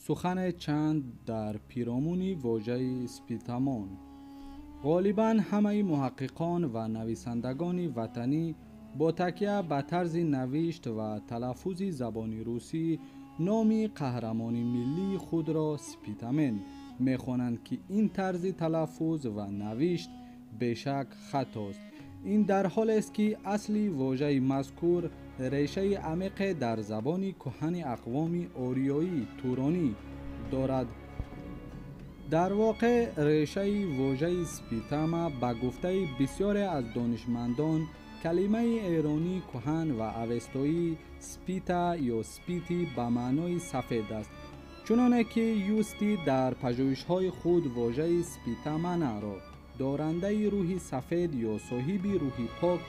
سخن چند در پیرامون واژه سپیتامون. غالباً همه محققان و نویسندگان وطنی با تکیه به طرز نوشت و تلفظ زبان روسی نام قهرمان ملی خود را سپیتامن می‌خوانند که این طرز تلفظ و نوشت بیشک خطاست. این در حال است که اصلی واژه مذکور ریشه عمیق در زبان کهن اقوام آریایی تورانی دارد. در واقع ریشه واژه سپیتام به گفته بسیاری از دانشمندان کلمه ایرانی کهن و اوستایی سپیتا یا سپیتی به معنای سفید است، چنانه که یوستی در پژوهش‌های خود واژه سپیتامن را دارنده روح سفید یا صاحب روح پاک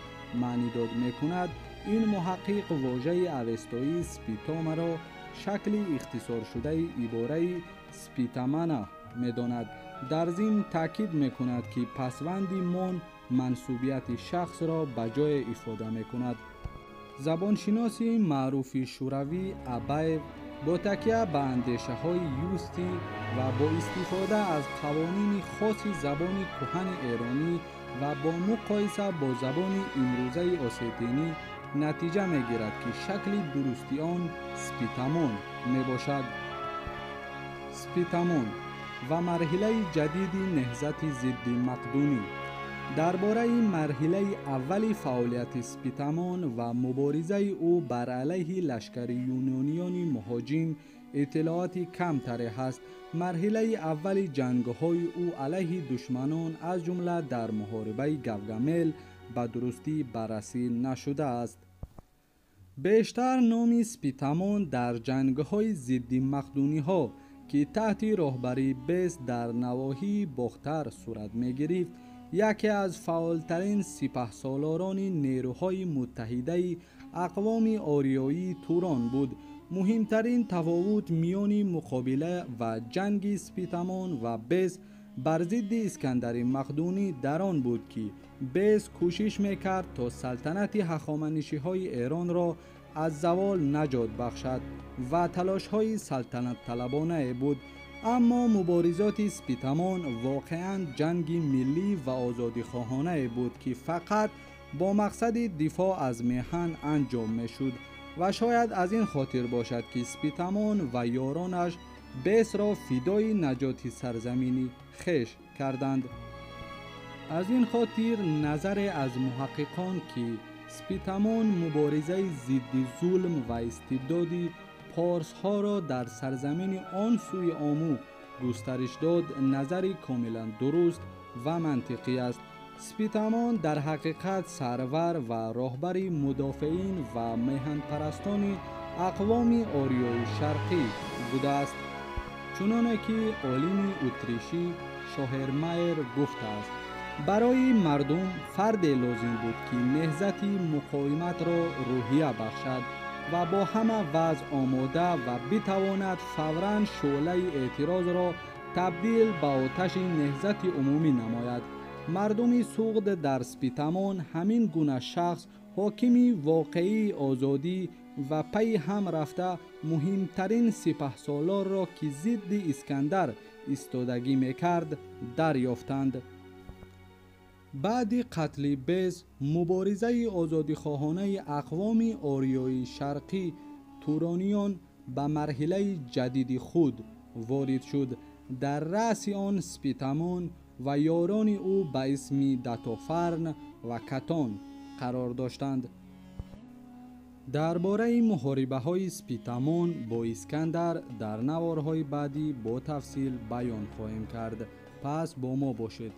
معنی داد می‌کند. این محقق واژه اوستایی سپیتام را شکل اختصار شده عباره سپیتامن می‌داند. در ضمن تاکید می‌کند که پسوند من منصوبیت شخص را به جای افاده می‌کند. زبانشناسی معروف شوروی ابایو با تکیه به اندیشه‌های یوستی و با استفاده از قوانین خاص زبان کهن ایرانی و با مقایسه با زبان امروزه آسیتینی نتیجه می‌گیرد که شکل درستی آن سپیتامون میباشد. سپیتامون و مرحله جدید نهضت ضد مقدونی. درباره مرحله اول فعالیت سپیتامون و مبارزه او بر علیه لشکر یونانیان مهاجم اطلاعات کمتری هست. مرحله اول جنگ‌های او علیه دشمنان از جمله در محاربه گوگامیل به درستی بررسی نشده است. بیشتر نام سپیتامون در جنگ‌های ضد مقدونی‌ها که تحت رهبری بیس در نواحی باختر صورت می‌گرفت، یکی از فعالترین سپهسالاران نیروهای متحده اقوام آریایی توران بود. مهمترین تفاوت میان مقابله و جنگ سپیتامون و بیس بر ضد اسکندر مقدونی در آن بود که بیس کوشش میکرد تا سلطنت هخامنشی‌های ایران را از زوال نجات بخشد و تلاش‌های سلطنت طلبانه بود. اما مبارزات سپیتامون واقعاً جنگ ملی و آزادیخواهانه بود که فقط با مقصد دفاع از میهن انجام میشد و شاید از این خاطر باشد که سپیتامون و یارانش بیس را فدای نجات سرزمینی خویش کردند. از این خاطر نظر از محققان که سپیتامون مبارزه ضد ظلم و استبداد پارس ها را در سرزمین آن سوی آمو گسترش داد نظری کاملا درست و منطقی است. سپیتامون در حقیقت سرور و راهبر مدافعین و میهن پرستان اقوام آریای شرقی بوده است، چنانه که عالم اتریشی شاهرمایر گفته است. برای مردم فرد لازم بود که نهضت مقاومت را روحیه بخشد و با همه وضع آماده و بتواند فوراً شعله اعتراض را تبدیل به آتش نهضت عمومی نماید. مردم سوخت در سپیتامون همین گونه شخص حاکمی واقعی آزادی و پی هم رفته مهمترین سپهسالار را که ضد اسکندر ایستادگی میکرد دریافتند. بعد قتل بیس مبارزه آزادیخواهانه اقوام آریای شرقی تورانیان به مرحله جدید خود وارد شد. در رأس آن سپیتامون و یاران او به اسم داتوفرن و کتان قرار داشتند. درباره محاربه های سپیتامون با اسکندر در نوارهای بعدی با تفصیل بیان خواهیم کرد. پس با ما باشید.